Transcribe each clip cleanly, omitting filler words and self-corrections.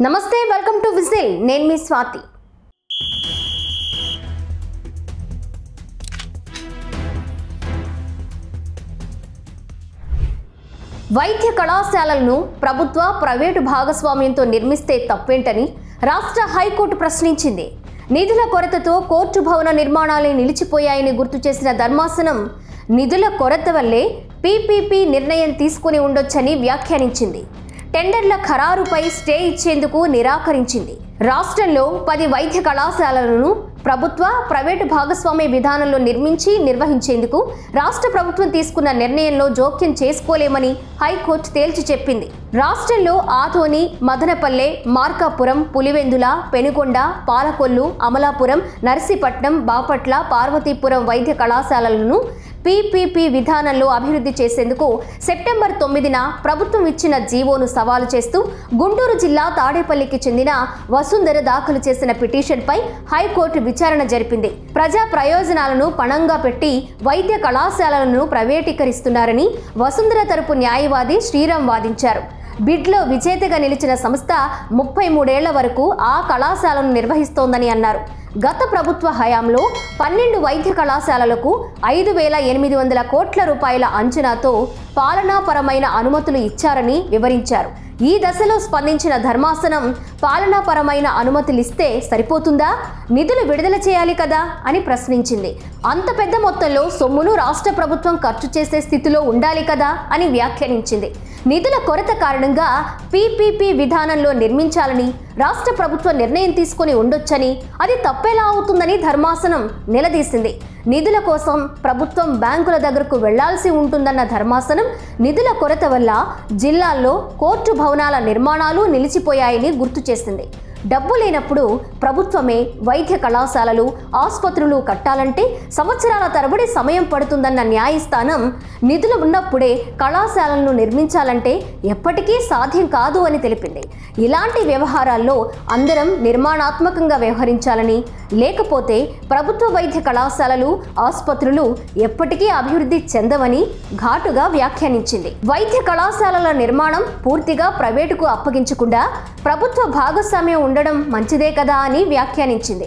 నమస్తే, welcome to whistle. నేను మీ స్వాతి. వైద్య కళాశాలలను ప్రభుత్వ ప్రైవేటు భాగస్వామ్యంతో నిర్మిస్తే తప్పేంటని రాష్ట్ర హైకోర్టు ప్రశ్నించింది. నిధుల కొరతతో కోర్టు భవన నిర్మాణాలే నిలిచిపోయాయని గుర్తు చేసిన ధర్మాసనం నిధుల కొరత వల్లే పీపీపీ నిర్ణయం తీసుకుని ఉండొచ్చని వ్యాఖ్యానించింది. టెండర్ల ఖరారుపై స్టే ఇచ్చేందుకు నిరాకరించింది. రాష్ట్రంలో 10 వైద్య కళాశాలలను ప్రభుత్వ ప్రైవేటు భాగస్వామ్య విధానంలో నిర్వహించేందుకు రాష్ట్ర ప్రభుత్వం తీసుకున్న నిర్ణయంలో జోక్యం చేసుకోలేమని హైకోర్టు తేల్చి చెప్పింది. రాష్ట్రంలో ఆదోని, మదనపల్లె, మార్కాపురం, పులివెందుల, పెనుకొండ, పాలకొల్లు, అమలాపురం, నర్సీపట్నం, బాపట్ల, పార్వతీపురం వైద్య కళాశాలలను పీపీపీ విధానంలో అభివృద్ధి చేసేందుకు సెప్టెంబర్ 9న ప్రభుత్వం ఇచ్చిన జీవోను సవాలు చేస్తూ గుంటూరు జిల్లా తాడేపల్లికి చెందిన వసుంధర దాఖలు చేసిన పిటిషన్పై హైకోర్టు విచారణ జరిపింది. ప్రజా ప్రయోజనాలను పణంగా పెట్టి వైద్య కళాశాలలను ప్రైవేటీకరిస్తున్నారని వసుంధర తరపు న్యాయవాది శ్రీరామ్ వాదించారు. బిడ్లో విజేతగా నిలిచిన సంస్థ 33 ఏళ్ల వరకు ఆ కళాశాలను నిర్వహిస్తోందని అన్నారు. గత ప్రభుత్వ హయాంలో 12 వైద్య కళాశాలలకు 5,800 కోట్ల రూపాయల అంచనాతో పాలనాపరమైన అనుమతులు ఇచ్చారని వివరించారు. ఈ దశలో స్పందించిన ధర్మాసనం పాలనాపరమైన అనుమతులిస్తే సరిపోతుందా, నిధులు విడుదల చేయాలి కదా అని ప్రశ్నించింది. అంత పెద్ద మొత్తంలో సొమ్మును రాష్ట్ర ప్రభుత్వం ఖర్చు చేసే స్థితిలో ఉండాలి కదా అని వ్యాఖ్యానించింది. నిధుల కొరత కారణంగా పీపీపీ విధానంలో నిర్మించాలని రాష్ట్ర ప్రభుత్వం నిర్ణయం తీసుకుని ఉండొచ్చని, అది తప్పేలా అవుతుందని ధర్మాసనం నిలదీసింది. నిధుల కోసం ప్రభుత్వం బ్యాంకుల దగ్గరకు వెళ్లాల్సి ఉంటుందన్న ధర్మాసనం నిధుల కొరత వల్ల జిల్లాల్లో కోర్టు భవనాల నిర్మాణాలు నిలిచిపోయాయని గుర్తు చేసింది. డబ్బు లేనప్పుడు ప్రభుత్వమే వైద్య కళాశాలలు, ఆసుపత్రులు కట్టాలంటే సంవత్సరాల తరబడి సమయం పడుతుందన్న న్యాయస్థానం నిధులు ఉన్నప్పుడే కళాశాలలను నిర్మించాలంటే ఎప్పటికీ సాధ్యం కాదు అని తెలిపింది. ఇలాంటి వ్యవహారాల్లో అందరం నిర్మాణాత్మకంగా వ్యవహరించాలని, లేకపోతే ప్రభుత్వ వైద్య కళాశాలలు, ఆసుపత్రులు ఎప్పటికీ అభివృద్ధి చెందవని ఘాటుగా వ్యాఖ్యానించింది. వైద్య కళాశాలల నిర్మాణం పూర్తిగా ప్రైవేటుకు అప్పగించకుండా ప్రభుత్వ భాగస్వామ్యం ఉండడం మంచిదే కదా అని వ్యాఖ్యానించింది.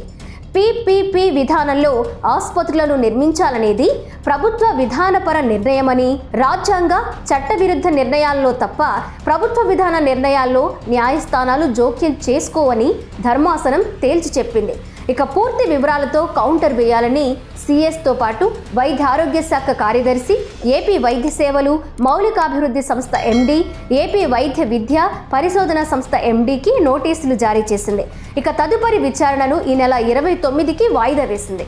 పీపీపీ విధానంలో ఆసుపత్రులను నిర్మించాలనేది ప్రభుత్వ విధానపర నిర్ణయమని, రాజ్యాంగ చట్టవిరుద్ధ నిర్ణయాల్లో తప్ప ప్రభుత్వ విధాన నిర్ణయాల్లో న్యాయస్థానాలు జోక్యం చేసుకోవని ధర్మాసనం తేల్చి చెప్పింది. ఇక పూర్తి వివరాలతో కౌంటర్ వేయాలని సిఎస్తో పాటు వైద్య ఆరోగ్య శాఖ కార్యదర్శి, ఏపీ వైద్య సేవలు మౌలికాభివృద్ధి సంస్థ ఎండి, ఏపీ వైద్య విద్య పరిశోధన సంస్థ ఎండికి నోటీసులు జారీ చేసింది. ఇక తదుపరి విచారణను ఈ నెల 29కి వాయిదా వేసింది.